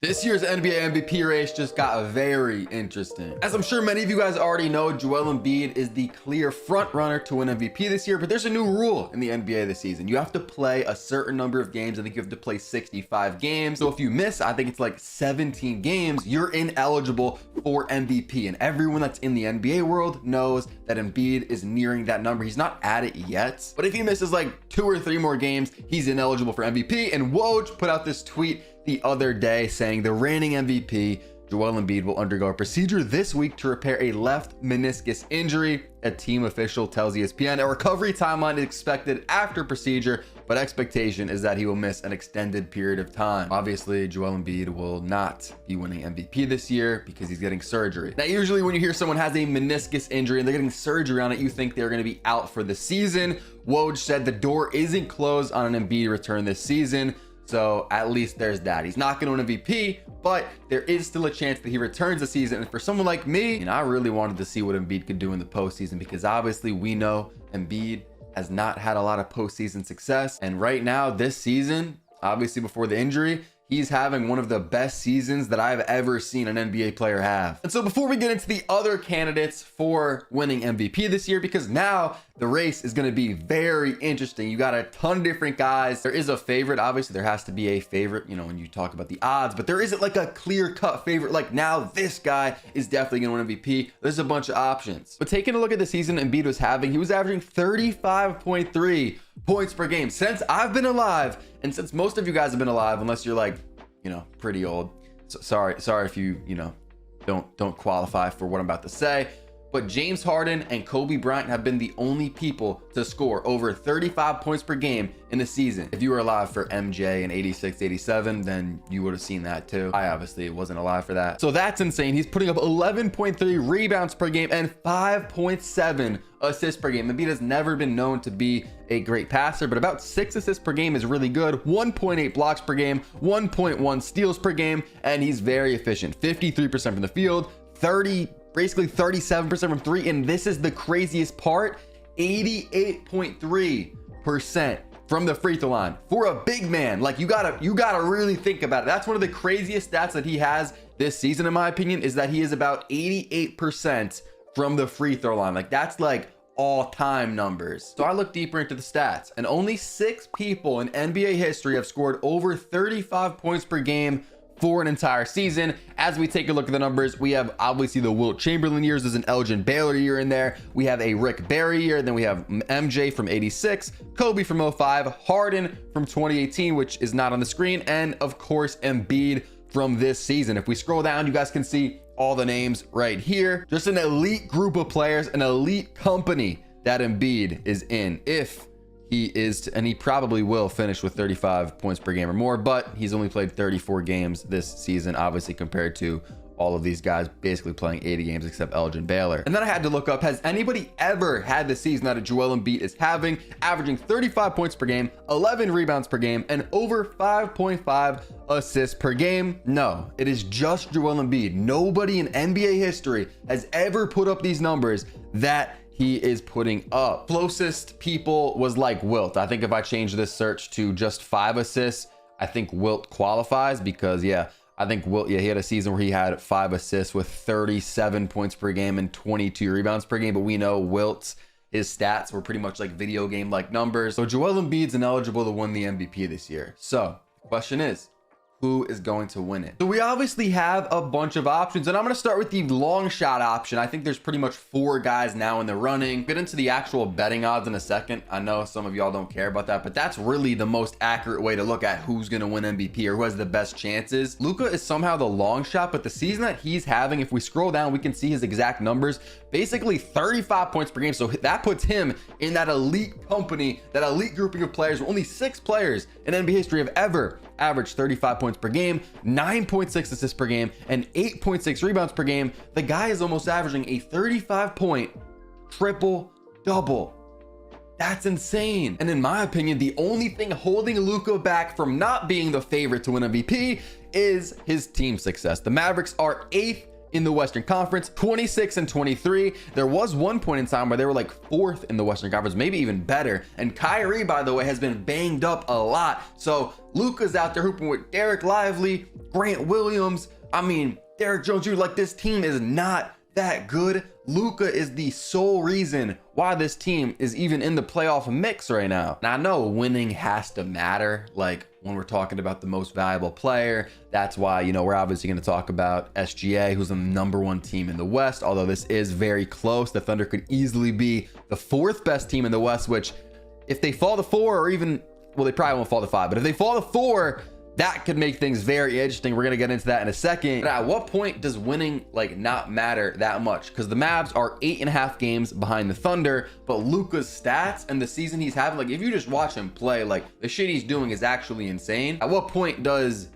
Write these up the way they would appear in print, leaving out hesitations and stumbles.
This year's NBA MVP race just got very interesting. As I'm sure many of you guys already know, Joel Embiid is the clear front runner to win MVP this year, but there's a new rule in the NBA this season. You have to play a certain number of games. I think you have to play 65 games. So if you miss, I think it's like 17 games, you're ineligible for MVP. And everyone that's in the NBA world knows that Embiid is nearing that number. He's not at it yet, but if he misses like 2 or 3 more games, he's ineligible for MVP. And Woj put out this tweet the other day saying the reigning MVP Joel Embiid will undergo a procedure this week to repair a left meniscus injury. A team official tells ESPN a recovery timeline is expected after procedure, but expectation is that he will miss an extended period of time. Obviously, Joel Embiid will not be winning MVP this year because he's getting surgery. Now, usually when you hear someone has a meniscus injury and they're getting surgery on it, you think they're going to be out for the season. Woj said the door isn't closed on an Embiid return this season. So at least there's that. He's not going to win MVP, but there is still a chance that he returns the season. And for someone like me, I really wanted to see what Embiid could do in the postseason, because obviously we know Embiid has not had a lot of postseason success. And right now, this season, obviously before the injury, he's having one of the best seasons that I've ever seen an NBA player have. And so before we get into the other candidates for winning MVP this year, because now the race is going to be very interesting. You got a ton of different guys. There is a favorite. Obviously, there has to be a favorite, when you talk about the odds, but there isn't like a clear-cut favorite. Like, now this guy is definitely going to win MVP. There's a bunch of options. But taking a look at the season Embiid was having, he was averaging 35.3 points per game since I've been alive, and since most of you guys have been alive, unless you're like, pretty old. So sorry if you don't qualify for what I'm about to say. But James Harden and Kobe Bryant have been the only people to score over 35 points per game in the season. If you were alive for MJ in 86, 87, then you would have seen that too. I obviously wasn't alive for that. So that's insane. He's putting up 11.3 rebounds per game and 5.7 assists per game. Embiid has never been known to be a great passer, but about 6 assists per game is really good. 1.8 blocks per game, 1.1 steals per game, and he's very efficient. 53% from the field, basically 37% from 3, and this is the craziest part, 88.3% from the free throw line for a big man. Like, you gotta really think about it. That's one of the craziest stats that he has this season, in my opinion, is that he is about 88% from the free throw line. Like, that's like all-time numbers. So I look deeper into the stats, and only 6 people in NBA history have scored over 35 points per game for an entire season. As we take a look at the numbers, we have obviously the Wilt Chamberlain years. There's an Elgin Baylor year in there. We have a Rick Barry year. Then we have MJ from 86, Kobe from 05, Harden from 2018, which is not on the screen, and of course Embiid from this season. If we scroll down, you guys can see all the names right here. Just an elite group of players, an elite company that Embiid is in. If he is, and he probably will finish with 35 points per game or more, but he's only played 34 games this season, obviously, compared to all of these guys basically playing 80 games except Elgin Baylor. And then I had to look up, has anybody ever had the season that Joel Embiid is having, averaging 35 points per game, 11 rebounds per game, and over 5.5 assists per game? No, it is just Joel Embiid. Nobody in NBA history has ever put up these numbers that he is putting up. Closest people was like Wilt. I think if I change this search to just 5 assists, I think Wilt qualifies, because I think Wilt, he had a season where he had 5 assists with 37 points per game and 22 rebounds per game. But we know Wilt's, his stats were pretty much like video game like numbers. So Joel Embiid's ineligible to win the MVP this year. So the question is, who is going to win it? So we obviously have a bunch of options, and I'm going to start with the long shot option. I think there's pretty much 4 guys now in the running. Get into the actual betting odds in a second. I know some of y'all don't care about that, but that's really the most accurate way to look at who's going to win MVP or who has the best chances. Luka is somehow the long shot, but the season that he's having, if we scroll down, we can see his exact numbers. Basically 35 points per game. So that puts him in that elite company, that elite grouping of players. Only 6 players in NBA history have ever averaged 35 points per game, 9.6 assists per game, and 8.6 rebounds per game. The guy is almost averaging a 35-point triple-double. That's insane. And in my opinion, the only thing holding Luka back from not being the favorite to win MVP is his team success. The Mavericks are 8th in the Western Conference, 26 and 23. There was one point in time where they were like 4th in the Western Conference, maybe even better. And Kyrie, by the way, has been banged up a lot. So Luka's out there hooping with Derek Lively, Grant Williams. I mean, Derek Jones Jr., like, this team is not that good. Luka is the sole reason why this team is even in the playoff mix right now. Now, I know winning has to matter. Like, when we're talking about the most valuable player, that's why, you know, we're obviously going to talk about SGA, who's the #1 team in the West. Although this is very close, the Thunder could easily be the 4th best team in the West, which if they fall to 4, or even, well, they probably won't fall to 5, but if they fall to 4, that could make things very interesting. We're going to get into that in a second. But at what point does winning like not matter that much? Because the Mavs are 8.5 games behind the Thunder, but Luka's stats and the season he's having, like, if you just watch him play, like, the shit he's doing is actually insane. At what point does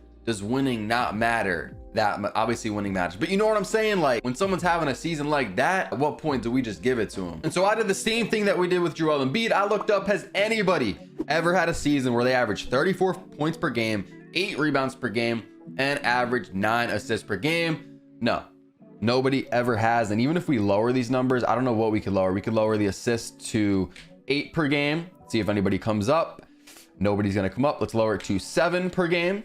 winning not matter that much? Obviously winning matters, but you know what I'm saying? Like, when someone's having a season like that, at what point do we just give it to him? And so I did the same thing that we did with Joel Embiid. I looked up, has anybody ever had a season where they averaged 34 points per game, 8 rebounds per game, and average 9 assists per game? No, nobody ever has. And even if we lower these numbers, I don't know what we could lower. We could lower the assists to 8 per game. See if anybody comes up. Nobody's gonna come up. Let's lower it to 7 per game.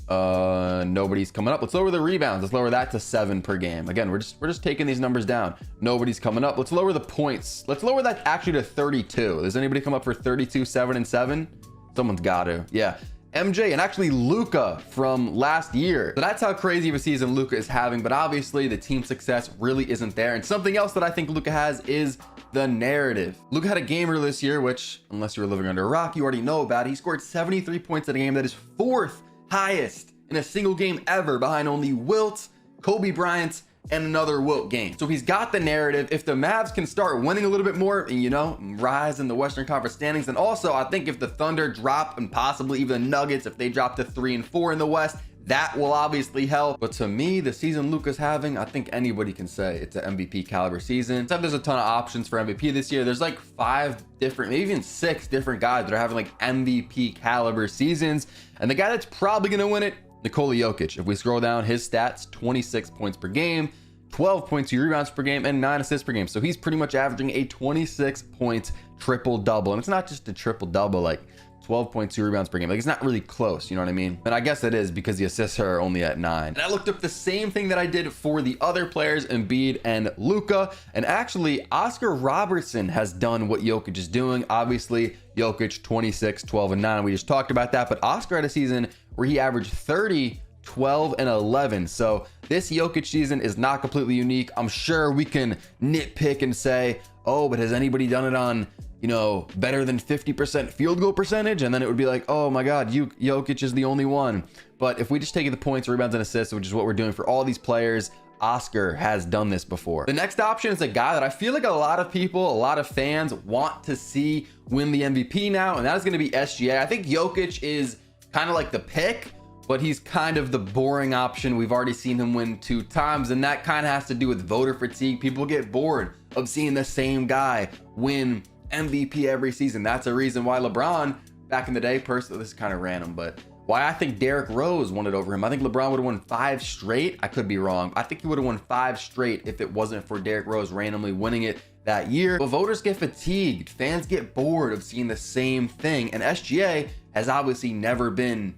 Nobody's coming up. Let's lower the rebounds. Let's lower that to 7 per game. Again, we're just taking these numbers down. Nobody's coming up. Let's lower the points. Let's lower that actually to 32. Does anybody come up for 32, 7, and 7? Someone's got to. Yeah. MJ and actually Luka from last year. So that's how crazy of a season Luka is having, but obviously the team success really isn't there. And something else that I think Luka has is the narrative. Luka had a game earlier this year, which, unless you were living under a rock, you already know about. He scored 73 points in a game. That is 4th highest in a single game ever, behind only Wilt, Kobe Bryant, and another Wilt game. So he's got the narrative. If the Mavs can start winning a little bit more and, you know, rise in the Western Conference standings, and also I think if the Thunder drop, and possibly even the Nuggets, if they drop to 3 and 4 in the West, that will obviously help. But to me, the season Luka's having, I think anybody can say it's an MVP caliber season. Except there's a ton of options for MVP this year. There's like 5 different, maybe even 6 different guys that are having like MVP caliber seasons. And the guy that's probably gonna win it, Nikola Jokic. If we scroll down his stats, 26 points per game, 12.2 rebounds per game, and 9 assists per game. So he's pretty much averaging a 26-point triple-double. And it's not just a triple-double, like 12.2 rebounds per game. Like, it's not really close, you know what I mean? And I guess it is because the assists are only at 9. And I looked up the same thing that I did for the other players, Embiid and Luka. And actually, Oscar Robertson has done what Jokic is doing. Obviously, Jokic 26, 12, and 9. We just talked about that. But Oscar had a season where he averaged 30, 12, and 11. So this Jokic season is not completely unique. I'm sure we can nitpick and say, oh, but has anybody done it on, you know, better than 50% field goal percentage? And then it would be like, oh my God, Jokic is the only one. But if we just take the points, rebounds, and assists, which is what we're doing for all these players, Oscar has done this before. The next option is a guy that I feel like a lot of people, a lot of fans want to see win the MVP now, and that is going to be SGA. I think Jokic is kind of like the pick, but he's kind of the boring option. We've already seen him win 2 times, and that kind of has to do with voter fatigue. People get bored of seeing the same guy win MVP every season. That's a reason why LeBron back in the day, personally, this is kind of random, but why I think Derrick Rose won it over him. I think LeBron would have won 5 straight. I could be wrong. I think he would have won 5 straight if it wasn't for Derrick Rose randomly winning it that year. But voters get fatigued. Fans get bored of seeing the same thing. And SGA has obviously never been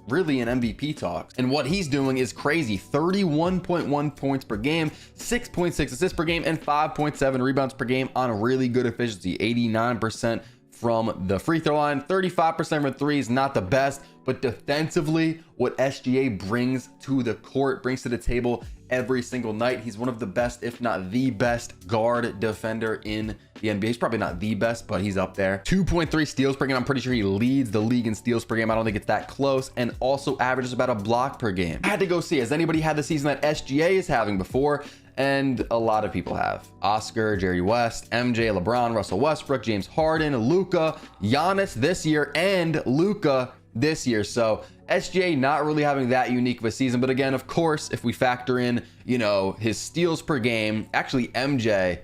really in MVP talks. And what he's doing is crazy. 31.1 points per game, 6.6 assists per game, and 5.7 rebounds per game on really good efficiency. 89% from the free throw line, 35% from threes, not the best, but defensively, what SGA brings to the court, brings to the table every single night. He's one of the best, if not the best, guard defender in the NBA. He's probably not the best, but he's up there. 2.3 steals per game. I'm pretty sure he leads the league in steals per game. I don't think it's that close, and also averages about a block per game. I had to go see, has anybody had the season that SGA is having before? And a lot of people have. Oscar, Jerry West, MJ, LeBron, Russell Westbrook, James Harden, Luka, Giannis this year, and Luka this year. So SGA not really having that unique of a season. But again, of course, if we factor in, you know, his steals per game, actually MJ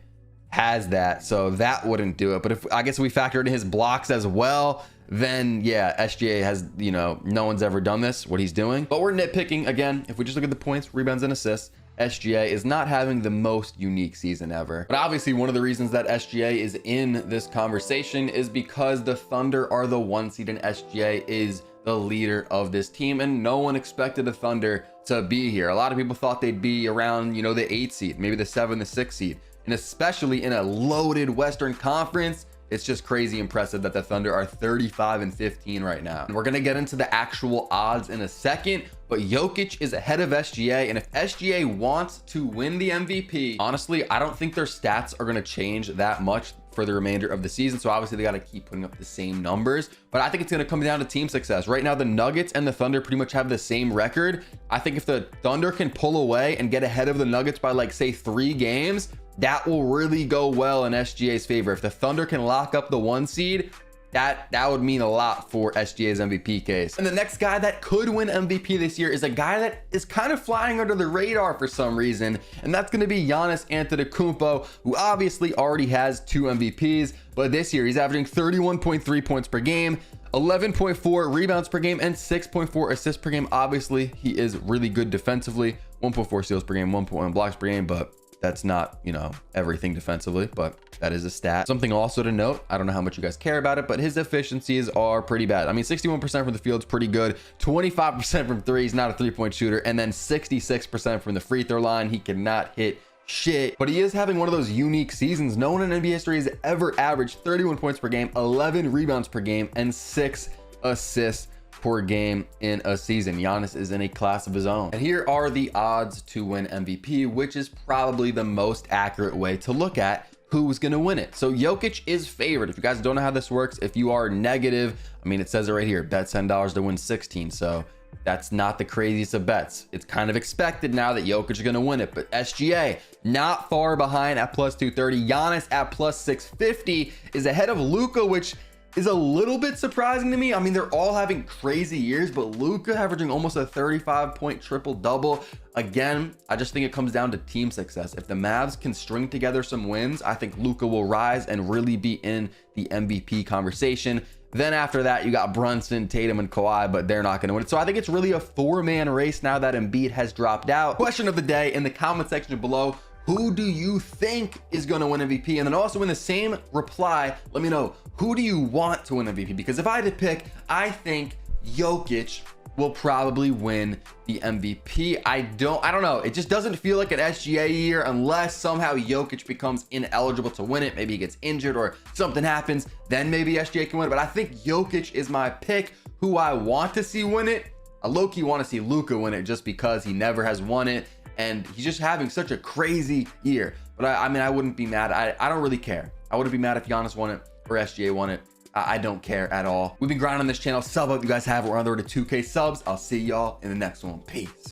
has that, so that wouldn't do it. But if I guess we factor in his blocks as well, then yeah, SGA has, you know, no one's ever done this, what he's doing. But we're nitpicking again. If we just look at the points, rebounds, and assists, SGA is not having the most unique season ever. But obviously one of the reasons that SGA is in this conversation is because the Thunder are the 1 seed and SGA is the leader of this team, and no one expected the Thunder to be here. A lot of people thought they'd be around, you know, the 8 seed, maybe the 7, the 6 seed. And especially in a loaded Western Conference, it's just crazy impressive that the Thunder are 35-15 right now. And we're gonna get into the actual odds in a second, but Jokic is ahead of SGA, and if SGA wants to win the MVP, honestly, I don't think their stats are gonna change that much for the remainder of the season. So obviously they got to keep putting up the same numbers, but I think it's going to come down to team success. Right now, the Nuggets and the Thunder pretty much have the same record. I think if the Thunder can pull away and get ahead of the Nuggets by, like, say 3 games, that will really go well in SGA's favor. If the Thunder can lock up the 1 seed, that would mean a lot for SGA's MVP case. And the next guy that could win MVP this year is a guy that is kind of flying under the radar for some reason, and that's going to be Giannis Antetokounmpo, who obviously already has 2 MVPs, but this year he's averaging 31.3 points per game, 11.4 rebounds per game, and 6.4 assists per game. Obviously, he is really good defensively, 1.4 steals per game, 1.1 blocks per game, but that's not, you know, everything defensively, but that is a stat. Something also to note, I don't know how much you guys care about it, but his efficiencies are pretty bad. I mean, 61% from the field is pretty good, 25% from 3, he's not a 3-point shooter, and then 66% from the free throw line. He cannot hit shit, but he is having one of those unique seasons. No one in NBA history has ever averaged 31 points per game, 11 rebounds per game, and 6 assists per game in a season. Giannis is in a class of his own. And here are the odds to win MVP, which is probably the most accurate way to look at who's going to win it. So Jokic is favored. If you guys don't know how this works, if you are negative, I mean, it says it right here, bet $10 to win 16. So that's not the craziest of bets. It's kind of expected now that Jokic is going to win it, but SGA not far behind at plus 230. Giannis at plus 650 is ahead of Luka, which is a little bit surprising to me. I mean, they're all having crazy years, but Luka averaging almost a 35-point triple-double. Again, I just think it comes down to team success. If the Mavs can string together some wins, I think Luka will rise and really be in the MVP conversation. Then after that, you got Brunson, Tatum, and Kawhi, but they're not going to win it. So I think it's really a 4-man race now that Embiid has dropped out. Question of the day in the comment section below: who do you think is going to win MVP? And then also in the same reply, let me know, who do you want to win MVP? Because if I had to pick, I think Jokic will probably win the MVP. I don't know. It just doesn't feel like an SGA year unless somehow Jokic becomes ineligible to win it. Maybe he gets injured or something happens. Then maybe SGA can win it. But I think Jokic is my pick. Who I want to see win it, I low-key want to see Luka win it just because he never has won it. And he's just having such a crazy year. But I mean, I wouldn't be mad. I don't really care. I wouldn't be mad if Giannis won it or SGA won it. I don't care at all. We've been grinding on this channel. Sub up if you guys have. We're on the road to 2K subs. I'll see y'all in the next one. Peace.